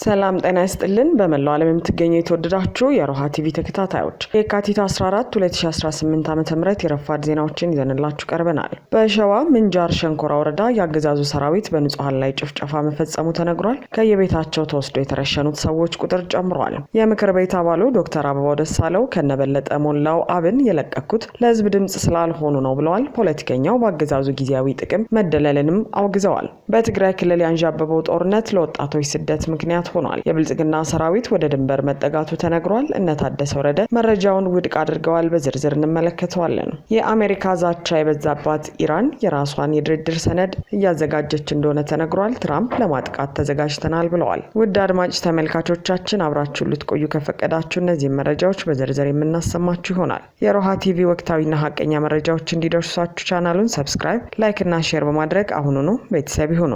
ሰላም ጤና ይስጥልን በመላው ዓለም የምትገኙ የተወደዳችሁ የሮሃ ቲቪ ተከታታዮች የካቲት 14 2018 ዓ.ም የረፋድ ዜናዎችን ይዘንላችሁ ቀርበናል። በሸዋ ምንጃር ሸንኮራ ወረዳ ያገዛዙ ሰራዊት በንጹሃን ላይ ጭፍጨፋ መፈጸሙ ተነግሯል። ከየቤታቸው ተወስዶ የተረሸኑት ሰዎች ቁጥር ጨምሯል። የምክር ቤት አባሉ ዶክተር አበባው ደሳለው ከነበለጠ ሞላው አብን የለቀኩት ለህዝብ ድምጽ ስላልሆኑ ነው ብለዋል። ፖለቲከኛው በአገዛዙ ጊዜያዊ ጥቅም መደለልንም አውግዘዋል። በትግራይ ክልል ያንዣበበው ጦርነት ለወጣቶች ስደት ምክንያት ሆኗል። የብልጽግና ሰራዊት ወደ ድንበር መጠጋቱ ተነግሯል። እነ ታደሰ ወረደ መረጃውን ውድቅ አድርገዋል። በዝርዝር እንመለከተዋለን። የአሜሪካ ዛቻ የበዛባት ኢራን የራሷን የድርድር ሰነድ እያዘጋጀች እንደሆነ ተነግሯል። ትራምፕ ለማጥቃት ተዘጋጅተናል ብለዋል። ውድ አድማጭ ተመልካቾቻችን አብራችሁን ልትቆዩ ከፈቀዳችሁ እነዚህ መረጃዎች በዝርዝር የምናሰማችሁ ይሆናል። የሮሃ ቲቪ ወቅታዊና ሀቀኛ መረጃዎች እንዲደርሷችሁ ቻናሉን ሰብስክራይብ፣ ላይክ እና ሼር በማድረግ አሁኑኑ ቤተሰብ ይሁኑ።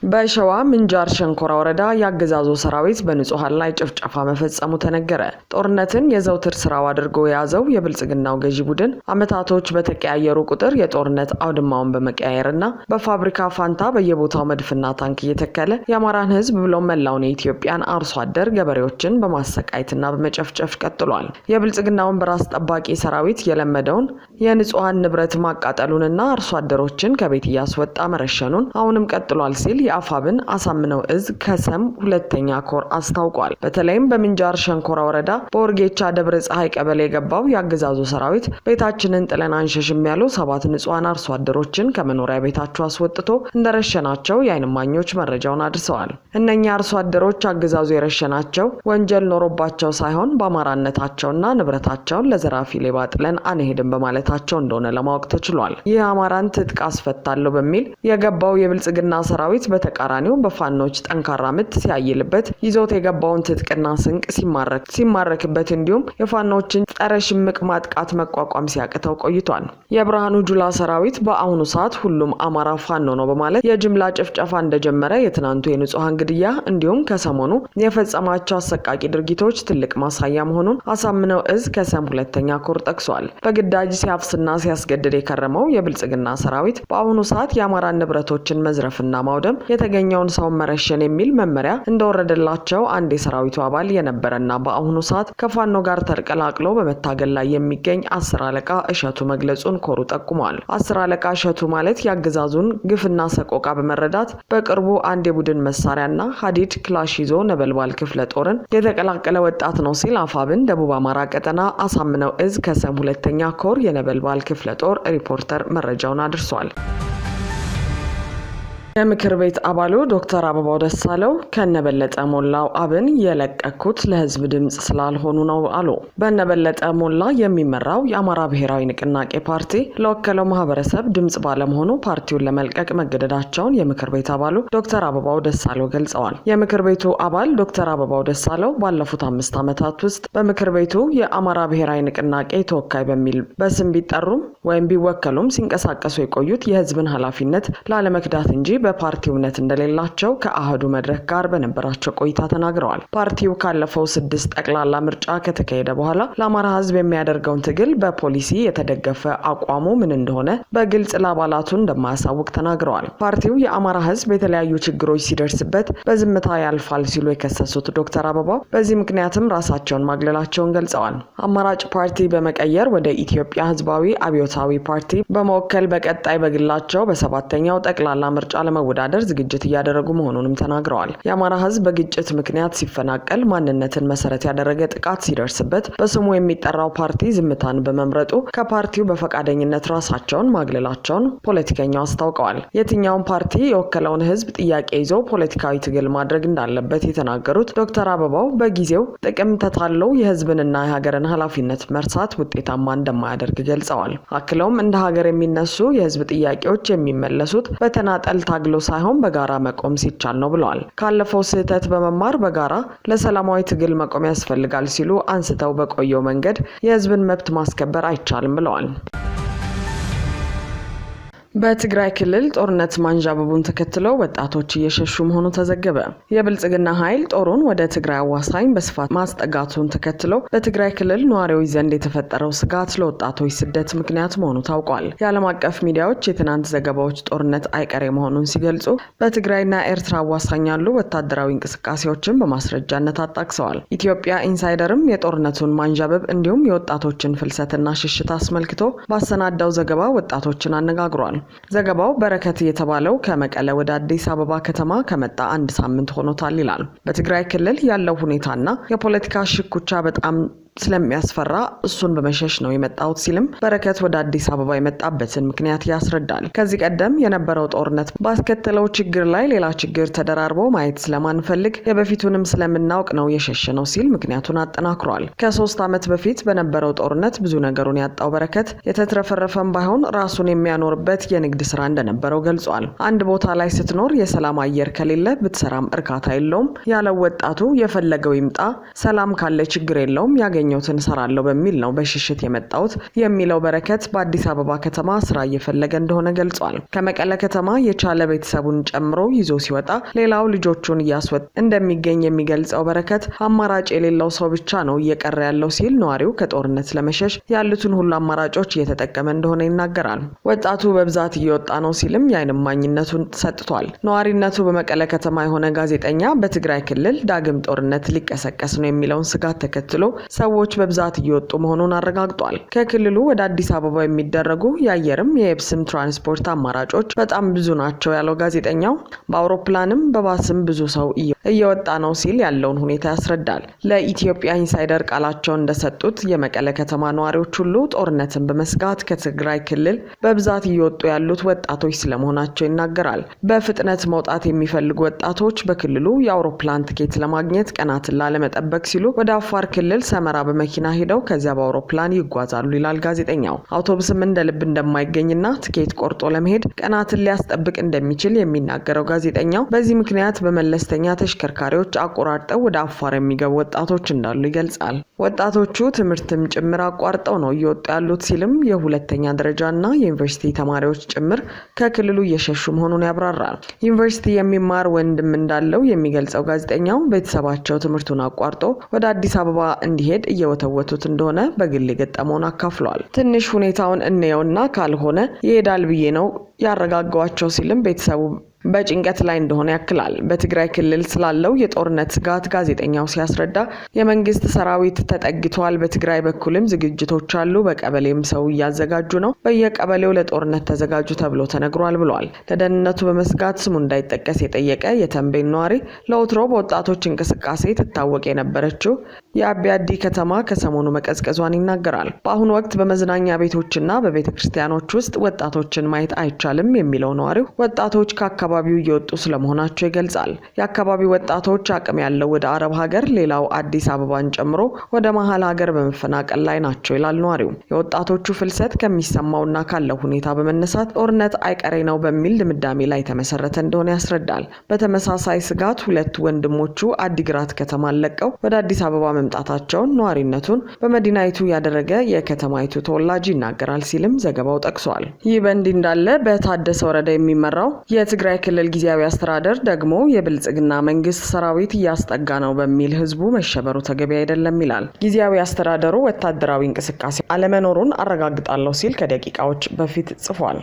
በሸዋ ምንጃር ሸንኮራ ወረዳ ያገዛዙ ሰራዊት በንጹሃን ላይ ጭፍጨፋ መፈጸሙ ተነገረ። ጦርነትን የዘውትር ስራው አድርጎ የያዘው የብልጽግናው ገዢ ቡድን አመታቶች በተቀያየሩ ቁጥር የጦርነት አውድማውን በመቀያየርና በፋብሪካ ፋንታ በየቦታው መድፍና ታንክ እየተከለ የአማራን ህዝብ ብሎም መላውን የኢትዮጵያን አርሶ አደር ገበሬዎችን በማሰቃየትና በመጨፍጨፍ ቀጥሏል። የብልጽግናውን በራስ ጠባቂ ሰራዊት የለመደውን የንጹሃን ንብረት ማቃጠሉንና አርሶ አደሮችን ከቤት እያስወጣ መረሸኑን አሁንም ቀጥሏል ሲል የአፋብን አሳምነው እዝ ከሰም ሁለተኛ ኮር አስታውቋል። በተለይም በምንጃር ሸንኮራ ወረዳ በወርጌቻ ደብረ ፀሐይ ቀበሌ የገባው ያገዛዙ ሰራዊት ቤታችንን ጥለን አንሸሽም ያሉ 7 ንጹሃን አርሶ አደሮችን ከመኖሪያ ቤታቸው አስወጥቶ እንደረሸናቸው የዓይን እማኞች መረጃውን አድርሰዋል። እነኛ አርሶ አደሮች አገዛዙ የረሸናቸው ወንጀል ኖሮባቸው ሳይሆን በአማራነታቸውና ንብረታቸውን ለዘራፊ ሌባ ጥለን አንሄድም በማለታቸው እንደሆነ ለማወቅ ተችሏል። ይህ አማራን ትጥቅ አስፈታለሁ በሚል የገባው የብልጽግና ሰራዊት በተቃራኒው በፋኖች ጠንካራ ምት ሲያይልበት ይዞት የገባውን ትጥቅና ስንቅ ሲማረክበት እንዲሁም የፋኖችን ጸረ ሽምቅ ማጥቃት መቋቋም ሲያቅተው ቆይቷል። የብርሃኑ ጁላ ሰራዊት በአሁኑ ሰዓት ሁሉም አማራ ፋኖ ነው በማለት የጅምላ ጭፍጨፋ እንደጀመረ የትናንቱ የንጹሃን ግድያ እንዲሁም ከሰሞኑ የፈጸማቸው አሰቃቂ ድርጊቶች ትልቅ ማሳያ መሆኑን አሳምነው እዝ ከሰም ሁለተኛ ኮር ጠቅሷል። በግዳጅ ሲያፍስና ሲያስገድድ የከረመው የብልጽግና ሰራዊት በአሁኑ ሰዓት የአማራን ንብረቶችን መዝረፍና ማውደም የተገኘውን ሰው መረሸን የሚል መመሪያ እንደወረደላቸው አንድ የሰራዊቱ አባል የነበረና በአሁኑ ሰዓት ከፋኖ ጋር ተቀላቅሎ በመታገል ላይ የሚገኝ 10 አለቃ እሸቱ መግለጹን ኮሩ ጠቁሟል። 10 አለቃ እሸቱ ማለት ያገዛዙን ግፍና ሰቆቃ በመረዳት በቅርቡ አንድ የቡድን መሳሪያና ሀዲድ ክላሽ ይዞ ነበልባል ክፍለ ጦርን የተቀላቀለ ወጣት ነው ሲል አፋብን ደቡብ አማራ ቀጠና አሳምነው እዝ ከሰም ሁለተኛ ኮር የነበልባል ክፍለ ጦር ሪፖርተር መረጃውን አድርሷል። የምክር ቤት አባሉ ዶክተር አበባው ደሳለው ከነበለጠ ሞላው አብን የለቀኩት ለህዝብ ድምጽ ስላልሆኑ ነው አሉ። በነበለጠ ሞላ የሚመራው የአማራ ብሔራዊ ንቅናቄ ፓርቲ ለወከለው ማህበረሰብ ድምጽ ባለመሆኑ ፓርቲውን ለመልቀቅ መገደዳቸውን የምክር ቤት አባሉ ዶክተር አበባው ደሳለው ገልጸዋል። የምክር ቤቱ አባል ዶክተር አበባው ደሳለው ባለፉት 5 ዓመታት ውስጥ በምክር ቤቱ የአማራ ብሔራዊ ንቅናቄ ተወካይ በሚል በስም ቢጠሩም ወይም ቢወከሉም ሲንቀሳቀሱ የቆዩት የህዝብን ኃላፊነት ላለመክዳት እንጂ በፓርቲው እምነት እንደሌላቸው ከአህዱ መድረክ ጋር በነበራቸው ቆይታ ተናግረዋል። ፓርቲው ካለፈው 6 ጠቅላላ ምርጫ ከተካሄደ በኋላ ለአማራ ህዝብ የሚያደርገውን ትግል በፖሊሲ የተደገፈ አቋሙ ምን እንደሆነ በግልጽ ለአባላቱ እንደማያሳውቅ ተናግረዋል። ፓርቲው የአማራ ህዝብ የተለያዩ ችግሮች ሲደርስበት በዝምታ ያልፋል ሲሉ የከሰሱት ዶክተር አበባው በዚህ ምክንያትም ራሳቸውን ማግለላቸውን ገልጸዋል። አማራጭ ፓርቲ በመቀየር ወደ ኢትዮጵያ ህዝባዊ አብዮታዊ ፓርቲ በመወከል በቀጣይ በግላቸው በ7ኛው ጠቅላላ ምርጫ ለመወዳደር ዝግጅት እያደረጉ መሆኑንም ተናግረዋል። የአማራ ህዝብ በግጭት ምክንያት ሲፈናቀል ማንነትን መሰረት ያደረገ ጥቃት ሲደርስበት በስሙ የሚጠራው ፓርቲ ዝምታን በመምረጡ ከፓርቲው በፈቃደኝነት ራሳቸውን ማግለላቸውን ፖለቲከኛው አስታውቀዋል። የትኛውን ፓርቲ የወከለውን ህዝብ ጥያቄ ይዞ ፖለቲካዊ ትግል ማድረግ እንዳለበት የተናገሩት ዶክተር አበባው በጊዜው ጥቅም ተታለው የህዝብንና የሀገርን ኃላፊነት መርሳት ውጤታማ እንደማያደርግ ገልጸዋል። አክለውም እንደ ሀገር የሚነሱ የህዝብ ጥያቄዎች የሚመለሱት በተናጠል ታግሎ ሳይሆን በጋራ መቆም ሲቻል ነው ብለዋል። ካለፈው ስህተት በመማር በጋራ ለሰላማዊ ትግል መቆም ያስፈልጋል ሲሉ አንስተው በቆየው መንገድ የህዝብን መብት ማስከበር አይቻልም ብለዋል። በትግራይ ክልል ጦርነት ማንዣበቡን ተከትሎ ወጣቶች እየሸሹ መሆኑ ተዘገበ። የብልጽግና ኃይል ጦሩን ወደ ትግራይ አዋሳኝ በስፋት ማስጠጋቱን ተከትሎ በትግራይ ክልል ነዋሪዎች ዘንድ የተፈጠረው ስጋት ለወጣቶች ስደት ምክንያት መሆኑ ታውቋል። የዓለም አቀፍ ሚዲያዎች የትናንት ዘገባዎች ጦርነት አይቀሬ መሆኑን ሲገልጹ በትግራይና ኤርትራ አዋሳኝ ያሉ ወታደራዊ እንቅስቃሴዎችን በማስረጃነት አጣቅሰዋል። ኢትዮጵያ ኢንሳይደርም የጦርነቱን ማንዣበብ እንዲሁም የወጣቶችን ፍልሰትና ሽሽት አስመልክቶ ባሰናዳው ዘገባ ወጣቶችን አነጋግሯል። ዘገባው በረከት የተባለው ከመቀለ ወደ አዲስ አበባ ከተማ ከመጣ አንድ ሳምንት ሆኖታል ይላል። በትግራይ ክልል ያለው ሁኔታና የፖለቲካ ሽኩቻ በጣም ስለሚያስፈራ እሱን በመሸሽ ነው የመጣሁት ሲልም በረከት ወደ አዲስ አበባ የመጣበትን ምክንያት ያስረዳል። ከዚህ ቀደም የነበረው ጦርነት ባስከተለው ችግር ላይ ሌላ ችግር ተደራርቦ ማየት ስለማንፈልግ የበፊቱንም ስለምናውቅ ነው የሸሽ ነው ሲል ምክንያቱን አጠናክሯል። ከ3 ዓመት በፊት በነበረው ጦርነት ብዙ ነገሩን ያጣው በረከት የተትረፈረፈም ባይሆን ራሱን የሚያኖርበት የንግድ ስራ እንደነበረው ገልጿል። አንድ ቦታ ላይ ስትኖር የሰላም አየር ከሌለ ብትሰራም እርካታ የለውም ያለው ወጣቱ የፈለገው ይምጣ፣ ሰላም ካለ ችግር የለውም ያገኘ ኛውትን ሰራለው በሚል ነው በሽሽት የመጣውት የሚለው በረከት በአዲስ አበባ ከተማ ስራ እየፈለገ እንደሆነ ገልጿል። ከመቀለ ከተማ የቻለ ቤተሰቡን ጨምሮ ይዞ ሲወጣ ሌላው ልጆቹን እያስወጣ እንደሚገኝ የሚገልጸው በረከት አማራጭ የሌለው ሰው ብቻ ነው እየቀረ ያለው ሲል ነዋሪው ከጦርነት ለመሸሽ ያሉትን ሁሉ አማራጮች እየተጠቀመ እንደሆነ ይናገራል። ወጣቱ በብዛት እየወጣ ነው ሲልም የዓይን እማኝነቱን ሰጥቷል። ነዋሪነቱ በመቀለ ከተማ የሆነ ጋዜጠኛ በትግራይ ክልል ዳግም ጦርነት ሊቀሰቀስ ነው የሚለውን ስጋት ተከትሎ ሰዎች በብዛት እየወጡ መሆኑን አረጋግጧል። ከክልሉ ወደ አዲስ አበባ የሚደረጉ የአየርም የየብስም ትራንስፖርት አማራጮች በጣም ብዙ ናቸው ያለው ጋዜጠኛው በአውሮፕላንም በባስም ብዙ ሰው እየወጣ ነው ሲል ያለውን ሁኔታ ያስረዳል። ለኢትዮጵያ ኢንሳይደር ቃላቸውን እንደሰጡት የመቀለ ከተማ ነዋሪዎች ሁሉ ጦርነትን በመስጋት ከትግራይ ክልል በብዛት እየወጡ ያሉት ወጣቶች ስለመሆናቸው ይናገራል። በፍጥነት መውጣት የሚፈልጉ ወጣቶች በክልሉ የአውሮፕላን ትኬት ለማግኘት ቀናትን ላለመጠበቅ ሲሉ ወደ አፋር ክልል ሰመራ በመኪና ሄደው ከዚያ በአውሮፕላን ይጓዛሉ ይላል ጋዜጠኛው። አውቶቡስም እንደ ልብ እንደማይገኝና ትኬት ቆርጦ ለመሄድ ቀናትን ሊያስጠብቅ እንደሚችል የሚናገረው ጋዜጠኛው በዚህ ምክንያት በመለስተኛ ተሽከርካሪዎች አቆራርጠው ወደ አፋር የሚገቡ ወጣቶች እንዳሉ ይገልጻል። ወጣቶቹ ትምህርትም ጭምር አቋርጠው ነው እየወጡ ያሉት ሲልም የሁለተኛ ደረጃና የዩኒቨርሲቲ ተማሪዎች ጭምር ከክልሉ እየሸሹ መሆኑን ያብራራል። ዩኒቨርሲቲ የሚማር ወንድም እንዳለው የሚገልጸው ጋዜጠኛው ቤተሰባቸው ትምህርቱን አቋርጦ ወደ አዲስ አበባ እንዲሄድ እየወተወቱት እንደሆነ በግል የገጠመውን አካፍሏል። ትንሽ ሁኔታውን እንየውና ካልሆነ ይሄዳል ብዬ ነው ያረጋጋዋቸው ሲልም ቤተሰቡ በጭንቀት ላይ እንደሆነ ያክላል። በትግራይ ክልል ስላለው የጦርነት ስጋት ጋዜጠኛው ሲያስረዳ የመንግስት ሰራዊት ተጠግቷል፣ በትግራይ በኩልም ዝግጅቶች አሉ፣ በቀበሌም ሰው እያዘጋጁ ነው፣ በየቀበሌው ለጦርነት ተዘጋጁ ተብሎ ተነግሯል ብሏል። ለደህንነቱ በመስጋት ስሙ እንዳይጠቀስ የጠየቀ የተንቤን ነዋሪ ለወትሮ በወጣቶች እንቅስቃሴ ትታወቅ የነበረችው የአቢያዲ ከተማ ከሰሞኑ መቀዝቀዟን ይናገራል። በአሁኑ ወቅት በመዝናኛ ቤቶችና በቤተ ክርስቲያኖች ውስጥ ወጣቶችን ማየት አይቻልም የሚለው ነዋሪው ወጣቶች ከአካባቢው እየወጡ ስለመሆናቸው ይገልጻል። የአካባቢው ወጣቶች አቅም ያለው ወደ አረብ ሀገር፣ ሌላው አዲስ አበባን ጨምሮ ወደ መሀል ሀገር በመፈናቀል ላይ ናቸው ይላል ነዋሪው። የወጣቶቹ ፍልሰት ከሚሰማውና ካለው ሁኔታ በመነሳት ጦርነት አይቀሬ ነው በሚል ድምዳሜ ላይ የተመሰረተ እንደሆነ ያስረዳል። በተመሳሳይ ስጋት ሁለቱ ወንድሞቹ አዲግራት ከተማን ለቀው ወደ አዲስ አበባ መምጣታቸውን ነዋሪነቱን በመዲናይቱ ያደረገ የከተማይቱ ተወላጅ ይናገራል ሲልም ዘገባው ጠቅሷል። ይህ በእንዲህ እንዳለ በታደሰ ወረዳ የሚመራው የትግራይ ክልል ጊዜያዊ አስተዳደር ደግሞ የብልጽግና መንግስት ሰራዊት እያስጠጋ ነው በሚል ህዝቡ መሸበሩ ተገቢ አይደለም ይላል። ጊዜያዊ አስተዳደሩ ወታደራዊ እንቅስቃሴ አለመኖሩን አረጋግጣለሁ ሲል ከደቂቃዎች በፊት ጽፏል።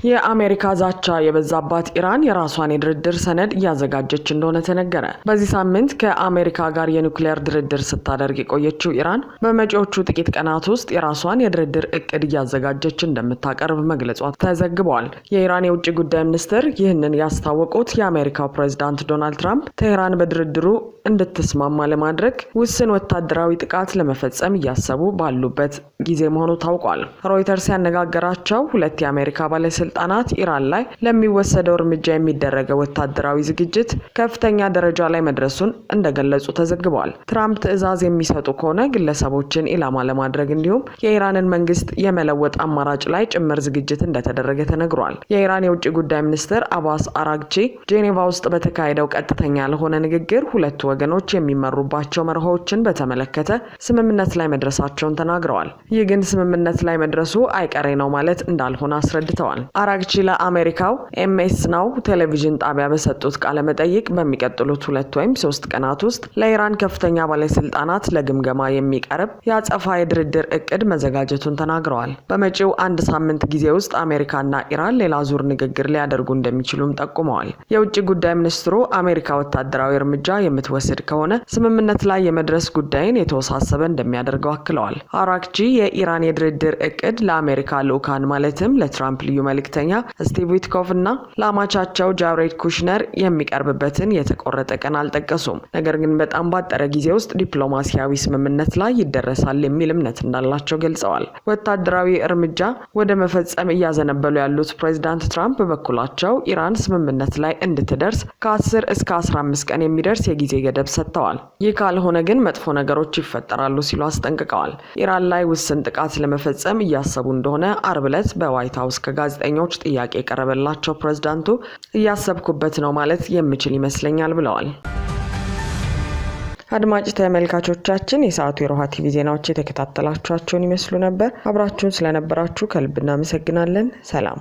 የአሜሪካ ዛቻ የበዛባት ኢራን የራሷን የድርድር ሰነድ እያዘጋጀች እንደሆነ ተነገረ። በዚህ ሳምንት ከአሜሪካ ጋር የኒውክሌር ድርድር ስታደርግ የቆየችው ኢራን በመጪዎቹ ጥቂት ቀናት ውስጥ የራሷን የድርድር እቅድ እያዘጋጀች እንደምታቀርብ መግለጿ ተዘግቧል። የኢራን የውጭ ጉዳይ ሚኒስትር ይህንን ያስታወቁት የአሜሪካው ፕሬዝዳንት ዶናልድ ትራምፕ ቴህራን በድርድሩ እንድትስማማ ለማድረግ ውስን ወታደራዊ ጥቃት ለመፈጸም እያሰቡ ባሉበት ጊዜ መሆኑ ታውቋል። ሮይተርስ ያነጋገራቸው ሁለት የአሜሪካ ባለስልጣናት ባለስልጣናት ኢራን ላይ ለሚወሰደው እርምጃ የሚደረገው ወታደራዊ ዝግጅት ከፍተኛ ደረጃ ላይ መድረሱን እንደገለጹ ተዘግቧል። ትራምፕ ትዕዛዝ የሚሰጡ ከሆነ ግለሰቦችን ኢላማ ለማድረግ እንዲሁም የኢራንን መንግስት የመለወጥ አማራጭ ላይ ጭምር ዝግጅት እንደተደረገ ተነግሯል። የኢራን የውጭ ጉዳይ ሚኒስትር አባስ አራግቺ ጄኔቫ ውስጥ በተካሄደው ቀጥተኛ ያልሆነ ንግግር ሁለቱ ወገኖች የሚመሩባቸው መርሆችን በተመለከተ ስምምነት ላይ መድረሳቸውን ተናግረዋል። ይህ ግን ስምምነት ላይ መድረሱ አይቀሬ ነው ማለት እንዳልሆነ አስረድተዋል። አራግቺ ለአሜሪካው ኤምኤስ ናው ቴሌቪዥን ጣቢያ በሰጡት ቃለ መጠይቅ በሚቀጥሉት 2 ወይም 3 ቀናት ውስጥ ለኢራን ከፍተኛ ባለስልጣናት ለግምገማ የሚቀርብ የአጸፋ የድርድር እቅድ መዘጋጀቱን ተናግረዋል። በመጪው 1 ሳምንት ጊዜ ውስጥ አሜሪካና ኢራን ሌላ ዙር ንግግር ሊያደርጉ እንደሚችሉም ጠቁመዋል። የውጭ ጉዳይ ሚኒስትሩ አሜሪካ ወታደራዊ እርምጃ የምትወስድ ከሆነ ስምምነት ላይ የመድረስ ጉዳይን የተወሳሰበ እንደሚያደርገው አክለዋል። አራግቺ የኢራን የድርድር እቅድ ለአሜሪካ ልዑካን ማለትም ለትራምፕ ልዩ መልእክተኛ ስቲቭ ዊትኮፍ እና ለአማቻቸው ጃሬድ ኩሽነር የሚቀርብበትን የተቆረጠ ቀን አልጠቀሱም። ነገር ግን በጣም ባጠረ ጊዜ ውስጥ ዲፕሎማሲያዊ ስምምነት ላይ ይደረሳል የሚል እምነት እንዳላቸው ገልጸዋል። ወታደራዊ እርምጃ ወደ መፈጸም እያዘነበሉ ያሉት ፕሬዚዳንት ትራምፕ በበኩላቸው ኢራን ስምምነት ላይ እንድትደርስ ከ10 እስከ 15 ቀን የሚደርስ የጊዜ ገደብ ሰጥተዋል። ይህ ካልሆነ ግን መጥፎ ነገሮች ይፈጠራሉ ሲሉ አስጠንቅቀዋል። ኢራን ላይ ውስን ጥቃት ለመፈጸም እያሰቡ እንደሆነ አርብ ዕለት በዋይት ሀውስ ከጋዜጠኞች ጥያቄ የቀረበላቸው ፕሬዝዳንቱ እያሰብኩበት ነው ማለት የምችል ይመስለኛል ብለዋል። አድማጭ ተመልካቾቻችን የሰዓቱ የሮሃ ቲቪ ዜናዎች የተከታተላችኋቸውን ይመስሉ ነበር። አብራችሁን ስለነበራችሁ ከልብ እናመሰግናለን። ሰላም።